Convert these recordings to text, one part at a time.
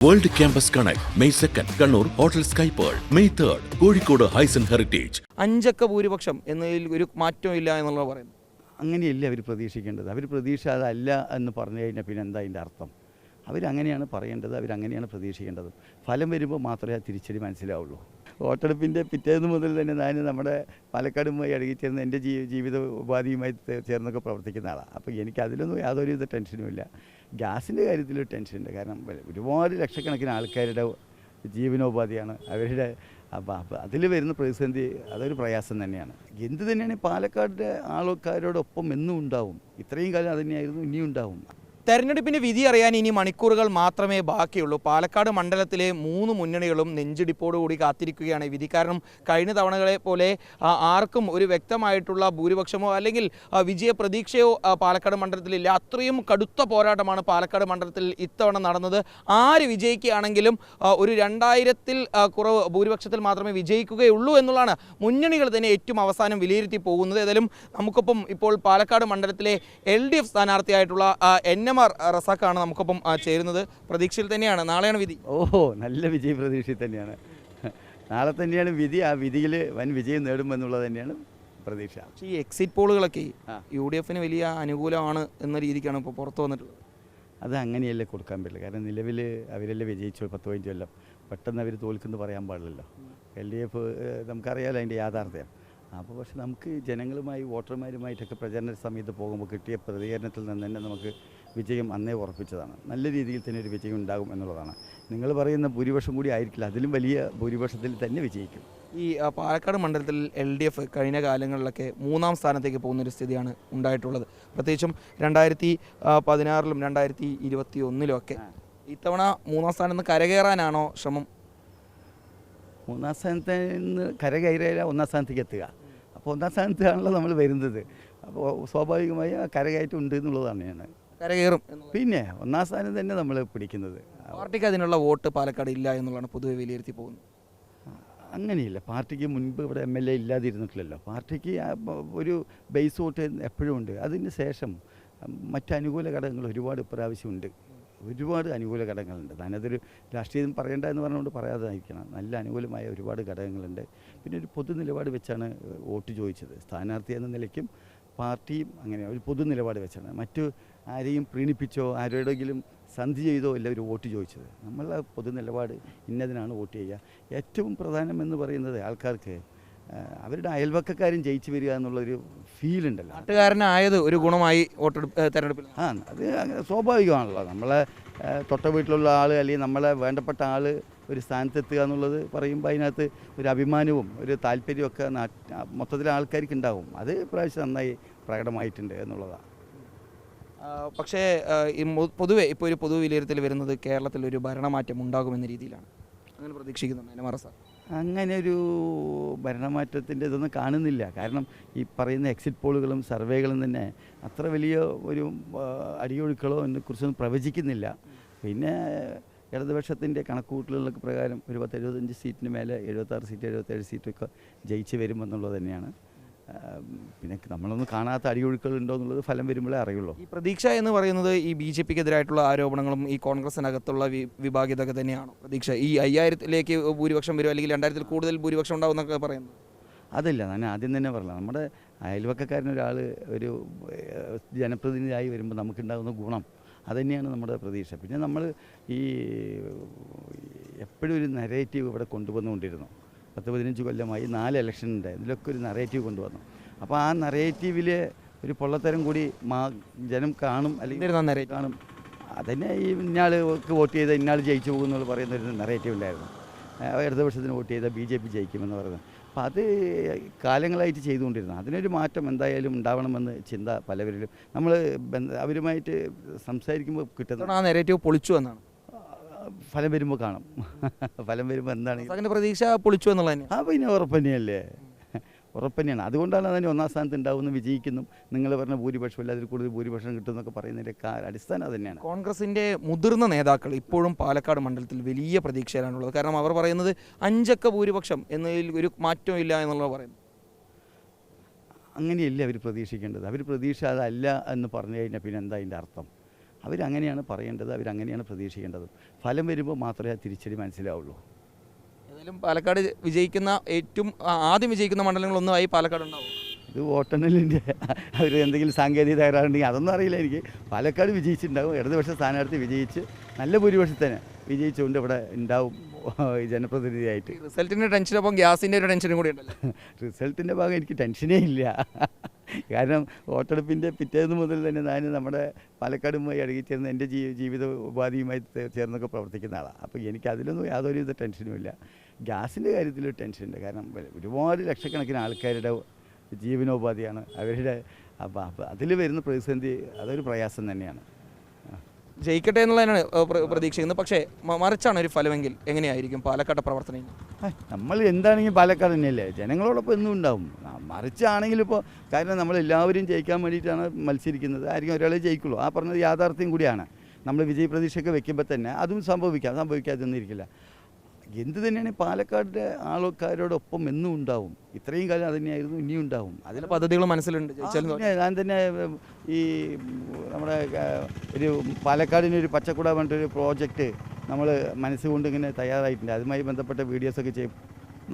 World campus connect May 2 Kannur hotel sky pearl, May 3 Kozhikode Hyson heritage. 5 ഭൂരിപക്ഷം എന്നതിൽ ഒരു മാറ്റവും ഇല്ല എന്നുള്ളത് പറയുന്നു. അങ്ങനെയല്ല അവർ പ്രതീക്ഷിക്കേണ്ടത്. അവർ പ്രതീക്ഷ അതല്ല എന്ന് പറഞ്ഞു കഴിഞ്ഞാൽ പിന്നെ എന്താ അതിൻ്റെ അർത്ഥം? അവരങ്ങനെയാണ് പറയേണ്ടത്, അവരങ്ങനെയാണ് പ്രതീക്ഷിക്കേണ്ടത്. ഫലം വരുമ്പോൾ മാത്രമേ ആ തിരിച്ചടി മനസ്സിലാവുള്ളൂ. വോട്ടെടുപ്പിൻ്റെ പിറ്റേന്ന് മുതൽ തന്നെ ഞാൻ നമ്മുടെ പാലക്കാടുമായി ഇടകിച്ചേർന്ന് എൻ്റെ ജീവിത ഉപാധിയുമായി ചേർന്നൊക്കെ പ്രവർത്തിക്കുന്ന ആളാണ്. അപ്പോൾ എനിക്ക് അതിലൊന്നും യാതൊരു വിധ ടെൻഷനുമില്ല. ഗ്യാസിൻ്റെ കാര്യത്തിലൊരു ടെൻഷനുണ്ട്. കാരണം ഒരുപാട് ലക്ഷക്കണക്കിന് ആൾക്കാരുടെ ജീവനോപാധിയാണ് അവരുടെ. അപ്പോൾ അതിൽ വരുന്ന പ്രതിസന്ധി അതൊരു പ്രയാസം തന്നെയാണ്. എന്ത് തന്നെയാണ് പാലക്കാടിൻ്റെ ആൾക്കാരോടൊപ്പം എന്നും ഉണ്ടാവും. ഇത്രയും കാലം അത് തന്നെയായിരുന്നു, ഇനിയും ഉണ്ടാവും. തെരഞ്ഞെടുപ്പിൻ്റെ വിധി അറിയാൻ ഇനി മണിക്കൂറുകൾ മാത്രമേ ബാക്കിയുള്ളൂ. പാലക്കാട് മണ്ഡലത്തിലെ 3 മുന്നണികളും നെഞ്ചിടിപ്പോടുകൂടി കാത്തിരിക്കുകയാണ് വിധി. കാരണം കഴിഞ്ഞ തവണകളെ പോലെ ആർക്കും ഒരു വ്യക്തമായിട്ടുള്ള ഭൂരിപക്ഷമോ അല്ലെങ്കിൽ വിജയ പ്രതീക്ഷയോ പാലക്കാട് മണ്ഡലത്തിലില്ല. അത്രയും കടുത്ത പോരാട്ടമാണ് പാലക്കാട് മണ്ഡലത്തിൽ ഇത്തവണ നടന്നത്. ആര് വിജയിക്കുകയാണെങ്കിലും ഒരു 2000-ൽ കുറവ് ഭൂരിപക്ഷത്തിൽ മാത്രമേ വിജയിക്കുകയുള്ളൂ എന്നുള്ളതാണ് മുന്നണികൾ തന്നെ ഏറ്റവും അവസാനം വിലയിരുത്തി പോകുന്നത്. ഏതായാലും നമുക്കൊപ്പം ഇപ്പോൾ പാലക്കാട് മണ്ഡലത്തിലെ LDF സ്ഥാനാർത്ഥിയായിട്ടുള്ള NMR റസാഖാണ് നമുക്കൊപ്പം ചേരുന്നത്. പ്രതീക്ഷയിൽ തന്നെയാണ്. നാളെയാണ് വിധി. നല്ല വിജയ പ്രതീക്ഷയിൽ തന്നെയാണ്. നാളെ തന്നെയാണ് വിധി. ആ വിധിയിൽ വൻ വിജയം നേടുമെന്നുള്ളത് തന്നെയാണ് പ്രതീക്ഷ. ഈ എക്സിറ്റ് പോളുകളൊക്കെ UDFന് വലിയ അനുകൂലമാണ് എന്ന രീതിക്കാണ് ഇപ്പോൾ പുറത്തു വന്നിട്ടുള്ളത്. അത് അങ്ങനെയല്ലേ കൊടുക്കാൻ പറ്റില്ല. കാരണം നിലവിൽ അവരെല്ലാം വിജയിച്ചു 10-15 കൊല്ലം. പെട്ടെന്ന് അവർ തോൽക്കുന്നു പറയാൻ പാടില്ലല്ലോ. LDF നമുക്കറിയാമല്ലോ അതിൻ്റെ യാഥാർത്ഥ്യം. അപ്പോൾ പക്ഷെ നമുക്ക് ജനങ്ങളുമായി വോട്ടർമാരുമായിട്ടൊക്കെ പ്രചരണ സമയത്ത് പോകുമ്പോൾ കിട്ടിയ പ്രതികരണത്തിൽ നിന്ന് തന്നെ നമുക്ക് വിജയം അന്നേ ഉറപ്പിച്ചതാണ്. നല്ല രീതിയിൽ തന്നെ ഒരു വിജയം ഉണ്ടാകും എന്നുള്ളതാണ്. നിങ്ങൾ പറയുന്ന ഭൂരിപക്ഷം കൂടി ആയിരിക്കില്ല, അതിലും വലിയ ഭൂരിപക്ഷത്തിൽ തന്നെ വിജയിക്കും. ഈ പാലക്കാട് മണ്ഡലത്തിൽ LDF കഴിഞ്ഞ കാലങ്ങളിലൊക്കെ 3-ാം സ്ഥാനത്തേക്ക് പോകുന്നൊരു സ്ഥിതിയാണ് ഉണ്ടായിട്ടുള്ളത്. പ്രത്യേകിച്ചും 2016-ലും 2021-ലും ഒക്കെ. ഇത്തവണ 3-ാം സ്ഥാനത്ത് നിന്ന് കരകയറാനാണോ ശ്രമം? 3-ാം സ്ഥാനത്ത് നിന്ന് കരകയറിയാൽ 1-ാം സ്ഥാനത്തേക്ക് എത്തുക. അപ്പോൾ 1-ാം സ്ഥാനത്താണല്ലോ നമ്മൾ വരുന്നത്. അപ്പോൾ സ്വാഭാവികമായി കരകയറ്റം ഉണ്ട് എന്നുള്ളതാണ് ഞാൻ. കരകയറും. പിന്നെ 1-ാം സ്ഥാനം തന്നെ നമ്മൾ പിടിക്കുന്നത്. പാർട്ടിക്ക് അതിനുള്ള വോട്ട് പാലക്കാട് ഇല്ല എന്നുള്ളതാണ് പൊതുവെ വിലയിരുത്തി പോകുന്നത്. അങ്ങനെയില്ല. പാർട്ടിക്ക് മുൻപ് ഇവിടെ MLA ഇല്ലാതിരുന്നിട്ടില്ലല്ലോ. പാർട്ടിക്ക് ഒരു ബേസ് വോട്ട് എപ്പോഴും ഉണ്ട്. അതിന് ശേഷം മറ്റ് അനുകൂല ഘടകങ്ങൾ ഒരുപാട് പ്രാവശ്യമുണ്ട്. ഒരുപാട് അനുകൂല ഘടകങ്ങളുണ്ട്. ഞാനതൊരു രാഷ്ട്രീയം പറയേണ്ട എന്ന് പറഞ്ഞുകൊണ്ട് പറയാതായിരിക്കണം. നല്ല അനുകൂലമായ ഒരുപാട് ഘടകങ്ങളുണ്ട്. പിന്നെ ഒരു പൊതു നിലപാട് വെച്ചാണ് വോട്ട് ചോദിച്ചത്. സ്ഥാനാർത്ഥി എന്ന നിലയ്ക്കും പാർട്ടിയും അങ്ങനെ ഒരു പൊതു നിലപാട് വെച്ചാണ്. മറ്റു ആരെയും പ്രീണിപ്പിച്ചോ ആരോടെങ്കിലും സന്ധി ചെയ്തോ അല്ല ഒരു വോട്ട് ചോദിച്ചത്. നമ്മളുടെ പൊതു നിലപാട് ഇന്നതിനാണ് വോട്ട് ചെയ്യുക. ഏറ്റവും പ്രധാനമെന്ന് പറയുന്നത് ആൾക്കാർക്ക് അവരുടെ അയൽവക്കക്കാരും ജയിച്ചു വരിക എന്നുള്ളൊരു ഫീലുണ്ടല്ലോ. നാട്ടുകാരനായത് ഒരു ഗുണമായി തെരഞ്ഞെടുപ്പിൽ. അത് സ്വാഭാവികമാണല്ലോ. നമ്മളെ തൊട്ട വീട്ടിലുള്ള ആൾ അല്ലെങ്കിൽ നമ്മളെ വേണ്ടപ്പെട്ട ആൾ ഒരു സ്ഥാനത്തെത്തുക എന്നുള്ളത് പറയുമ്പോൾ അതിനകത്ത് ഒരു അഭിമാനവും ഒരു താല്പര്യമൊക്കെ മൊത്തത്തിൽ ആൾക്കാർക്ക് ഉണ്ടാവും. അത് പ്രാവശ്യം നന്നായി പ്രകടമായിട്ടുണ്ട് എന്നുള്ളതാണ്. പക്ഷേ പൊതുവെ ഇപ്പോൾ ഒരു പൊതു വിലയിരുത്തൽ വരുന്നത് കേരളത്തിൽ ഒരു ഭരണമാറ്റം ഉണ്ടാകുമെന്ന രീതിയിലാണ്. അങ്ങനെ പ്രതീക്ഷിക്കുന്നുണ്ട് NMR സാർ? അങ്ങനെ ഒരു ഭരണമാറ്റത്തിൻ്റെ ഇതൊന്നും കാണുന്നില്ല. കാരണം ഈ പറയുന്ന എക്സിറ്റ് പോളുകളും സർവേകളും തന്നെ അത്ര വലിയ ഒരു അടിയൊഴുക്കളോ അതിനെക്കുറിച്ചൊന്നും പ്രവചിക്കുന്നില്ല. പിന്നെ ഇടതുപക്ഷത്തിൻ്റെ കണക്കുകൂട്ടലുകൾക്ക് പ്രകാരം ഒരു 75 സീറ്റിന് മേലെ 76 സീറ്റ് 77 സീറ്റൊക്കെ ജയിച്ച് വരുമെന്നുള്ളത് തന്നെയാണ്. പിന്നെ നമ്മളൊന്നും കാണാത്ത അടിയൊഴുക്കൾ ഉണ്ടോ എന്നുള്ളത് ഫലം വരുമ്പോഴേ അറിയുള്ളൂ. ഈ പ്രതീക്ഷ എന്ന് പറയുന്നത് ഈ BJPക്കെതിരായിട്ടുള്ള ആരോപണങ്ങളും ഈ കോൺഗ്രസിനകത്തുള്ള വിഭാഗീയതൊക്കെ തന്നെയാണോ പ്രതീക്ഷ? ഈ 5000-ലേക്ക് ഭൂരിപക്ഷം വരും അല്ലെങ്കിൽ 2000-ൽ കൂടുതൽ ഭൂരിപക്ഷം ഉണ്ടാവും എന്നൊക്കെ പറയുന്നത്? അതല്ല, ഞാൻ ആദ്യം തന്നെ പറഞ്ഞത് നമ്മുടെ അയൽവക്കക്കാരനൊരാൾ ഒരു ജനപ്രതിനിധിയായി വരുമ്പോൾ നമുക്കുണ്ടാകുന്ന ഗുണം അതുതന്നെയാണ് നമ്മുടെ പ്രതീക്ഷ. പിന്നെ നമ്മൾ ഈ എപ്പോഴും ഒരു നരേറ്റീവ് ഇവിടെ കൊണ്ടുവന്നുകൊണ്ടിരുന്നു. 10-15 കൊല്ലമായി 4 ഇലക്ഷൻ ഉണ്ട്. ഇതിലൊക്കെ ഒരു നരേറ്റീവ് കൊണ്ടുവന്നു. അപ്പോൾ ആ നരേറ്റീവിൽ ഒരു പൊള്ളത്തരം കൂടി ജനം കാണും, അല്ലെങ്കിൽ കാണും. അതന്നെ ഈ ഇന്നാൾക്ക് വോട്ട് ചെയ്താൽ ഇന്നാൾ ജയിച്ചു പോകുമെന്നുള്ള പറയുന്നൊരു നരേറ്റീവ് ഉണ്ടായിരുന്നു. ഇടതുപക്ഷത്തിന് വോട്ട് ചെയ്താൽ BJP ജയിക്കുമെന്ന് പറയുന്നത്. അപ്പോൾ അത് കാലങ്ങളായിട്ട് ചെയ്തുകൊണ്ടിരുന്നു. അതിനൊരു മാറ്റം എന്തായാലും ഉണ്ടാവണമെന്ന് ചിന്ത പലവരിലും നമ്മൾ അവരുമായിട്ട് സംസാരിക്കുമ്പോൾ കിട്ടുന്ന ആ നരേറ്റീവ് പൊളിച്ചു എന്നാണ്. ഫലം വരുമ്പോൾ കാണും. ഫലം വരുമ്പോൾ എന്താണ് അതിൻ്റെ പ്രതീക്ഷ പൊളിച്ചു എന്നുള്ളത്. പിന്നെ ഉറപ്പന്നെയല്ലേ, ഉറപ്പന്നെയാണ്. അതുകൊണ്ടാണ് അതിന് 1-ാം സ്ഥാനത്ത് ഉണ്ടാവുന്നു, വിജയിക്കുന്നു. നിങ്ങൾ പറഞ്ഞ ഭൂരിപക്ഷമില്ല, അതിൽ കൂടുതൽ ഭൂരിപക്ഷം കിട്ടുമെന്നൊക്കെ പറയുന്നതിൻ്റെ അടിസ്ഥാനം അത് തന്നെയാണ്. കോൺഗ്രസിൻ്റെ മുതിർന്ന നേതാക്കൾ ഇപ്പോഴും പാലക്കാട് മണ്ഡലത്തിൽ വലിയ പ്രതീക്ഷയിലാണുള്ളത്. കാരണം അവർ പറയുന്നത് 5 ഭൂരിപക്ഷം എന്നതിൽ ഒരു മാറ്റവും ഇല്ല എന്നുള്ളത് പറയുന്നു. അങ്ങനെയല്ല അവർ പ്രതീക്ഷിക്കേണ്ടത്. അവർ പ്രതീക്ഷ അതല്ല എന്ന് പറഞ്ഞു കഴിഞ്ഞാൽ പിന്നെ എന്താ അതിൻ്റെ അർത്ഥം? അവരങ്ങനെയാണ് പറയേണ്ടത്, അവരങ്ങനെയാണ് പ്രതീക്ഷിക്കേണ്ടത്. ഫലം വരുമ്പോൾ മാത്രമേ ആ തിരിച്ചടി മനസ്സിലാവുള്ളൂ. ഏതായാലും പാലക്കാട് വിജയിക്കുന്ന ഏറ്റവും ആദ്യം വിജയിക്കുന്ന മണ്ഡലങ്ങളൊന്നുമായി പാലക്കാട് ഉണ്ടാവും. ഇത് വോട്ടെണ്ണലിൻ്റെ അവർ എന്തെങ്കിലും സാങ്കേതിക തകരാറുണ്ടെങ്കിൽ അതൊന്നും അറിയില്ല എനിക്ക്. പാലക്കാട് വിജയിച്ചിട്ടുണ്ടാവും, ഇടതുപക്ഷ സ്ഥാനാർത്ഥി വിജയിച്ച് നല്ല ഭൂരിപക്ഷത്തിന് വിജയിച്ചുകൊണ്ട് ഇവിടെ ഉണ്ടാവും ജനപ്രതിനിധിയായിട്ട്. റിസൾട്ടിൻ്റെ ടെൻഷനൊപ്പം ഗ്യാസിൻ്റെ ഒരു ടെൻഷനും കൂടി ഉണ്ടല്ലോ. റിസൾട്ടിൻ്റെ ഭാഗം എനിക്ക് ടെൻഷനേ ഇല്ല. കാരണം വോട്ടെടുപ്പിൻ്റെ പിറ്റേന്ന് മുതൽ തന്നെ ഞാൻ നമ്മുടെ പാലക്കാടുമായി ഇടകിച്ചേർന്ന് എൻ്റെ ജീവിത ഉപാധിയുമായി ചേർന്നൊക്കെ പ്രവർത്തിക്കുന്ന ആളാണ്. അപ്പോൾ എനിക്ക് അതിലൊന്നും യാതൊരു വിധ ടെൻഷനും ഇല്ല. ഗ്യാസിൻ്റെ കാര്യത്തിൽ ടെൻഷനുണ്ട്. കാരണം ഒരുപാട് ലക്ഷക്കണക്കിന് ആൾക്കാരുടെ ജീവനോപാധിയാണ് അവരുടെ. അപ്പോൾ അതിൽ വരുന്ന പ്രതിസന്ധി അതൊരു പ്രയാസം തന്നെയാണ്. ജയിക്കട്ടെ എന്നുള്ളതിനാണ് പ്രതീക്ഷിക്കുന്നത്. പക്ഷേ മറിച്ചാണ് ഒരു ഫലമെങ്കിൽ എങ്ങനെയായിരിക്കും പാലക്കാട്ടെ പ്രവർത്തനം? നമ്മൾ എന്താണെങ്കിലും പാലക്കാട് തന്നെയല്ലേ, ജനങ്ങളോടൊപ്പം എന്നും ഉണ്ടാവും. മറിച്ചാണെങ്കിലും ഇപ്പോൾ കാരണം നമ്മളെല്ലാവരും ജയിക്കാൻ വേണ്ടിയിട്ടാണ് മത്സരിക്കുന്നത്. ആയിരിക്കും ഒരാളെ ജയിക്കുള്ളൂ. ആ പറഞ്ഞത് യാഥാർത്ഥ്യം കൂടിയാണ്. നമ്മൾ വിജയപ്രതീക്ഷയൊക്കെ വെക്കുമ്പോൾ തന്നെ അതും സംഭവിക്കാതൊന്നിരിക്കില്ല. എന്ത് തന്നെയാണ് പാലക്കാടിൻ്റെ ആൾക്കാരോടൊപ്പം എന്നും ഉണ്ടാവും. ഇത്രയും കാലം അത് തന്നെയായിരുന്നു, ഇനിയും ഉണ്ടാവും. അതിലെ പദ്ധതികൾ മനസ്സിലുണ്ട്. ഞാൻ തന്നെ ഈ നമ്മുടെ ഒരു പാലക്കാടിനൊരു പച്ചക്കുട പറഞ്ഞിട്ടൊരു പ്രോജക്റ്റ് നമ്മൾ മനസ്സുകൊണ്ട് ഇങ്ങനെ തയ്യാറായിട്ടുണ്ട്. അതുമായി ബന്ധപ്പെട്ട വീഡിയോസൊക്കെ ചെയ്യും.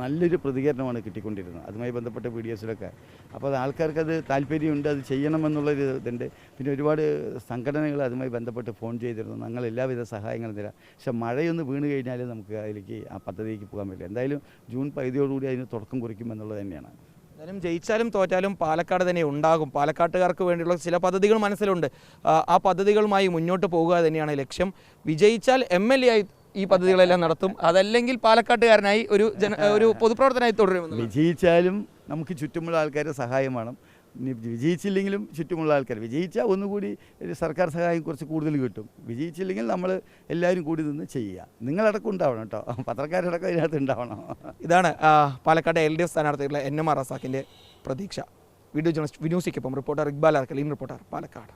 നല്ലൊരു പ്രതികരണമാണ് കിട്ടിക്കൊണ്ടിരുന്നത് അതുമായി ബന്ധപ്പെട്ട വീഡിയോസിലൊക്കെ. അപ്പോൾ അത് ആൾക്കാർക്കത് താല്പര്യമുണ്ട്, അത് ചെയ്യണമെന്നുള്ളൊരു ഇതുണ്ട്. പിന്നെ ഒരുപാട് സംഘടനകൾ അതുമായി ബന്ധപ്പെട്ട് ഫോൺ ചെയ്തിരുന്നു. ഞങ്ങൾ എല്ലാവിധ സഹായങ്ങളും തരാം. പക്ഷെ മഴയൊന്ന് വീണ് കഴിഞ്ഞാൽ നമുക്ക് അതിലേക്ക് ആ പദ്ധതിക്ക് പോകാൻ പറ്റില്ല. എന്തായാലും ജൂൺ 15 അതിന് തുടക്കം കുറിക്കുമെന്നുള്ളത് തന്നെയാണ്. എന്തായാലും ജയിച്ചാലും തോറ്റാലും പാലക്കാട് തന്നെ ഉണ്ടാകും. പാലക്കാട്ടുകാർക്ക് വേണ്ടിയുള്ള ചില പദ്ധതികൾ മനസ്സിലുണ്ട്. ആ പദ്ധതികളുമായി മുന്നോട്ട് പോകുക തന്നെയാണ് ലക്ഷ്യം. വിജയിച്ചാൽ MLA ആയി ഈ പദ്ധതികളെല്ലാം നടത്തും. അതല്ലെങ്കിൽ പാലക്കാട്ടുകാരനായി ഒരു പൊതുപ്രവർത്തനമായി തുടരുമെന്ന്. വിജയിച്ചാലും നമുക്ക് ചുറ്റുമുള്ള ആൾക്കാരുടെ സഹായം വേണം. വിജയിച്ചില്ലെങ്കിലും ചുറ്റുമുള്ള ആൾക്കാർ വിജയിച്ചാൽ ഒന്നുകൂടി സർക്കാർ സഹായം കുറച്ച് കൂടുതൽ കിട്ടും. വിജയിച്ചില്ലെങ്കിൽ നമ്മൾ എല്ലാവരും കൂടി നിന്ന് ചെയ്യുക. നിങ്ങളടക്കം ഉണ്ടാവണം കേട്ടോ, പത്രക്കാരടക്കം ഇതിനകത്ത് ഉണ്ടാവണം. ഇതാണ് പാലക്കാട് LDF സ്ഥാനാർത്ഥികളുടെ NMR റസാഖിൻ്റെ പ്രതീക്ഷ. വീഡിയോ ജേർണലിസ്റ്റ് വിനൂസിക്കൊപ്പം റിപ്പോർട്ടർ ഇക്ബാൽ ആർക്കലീൻ, റിപ്പോർട്ടർ പാലക്കാട്.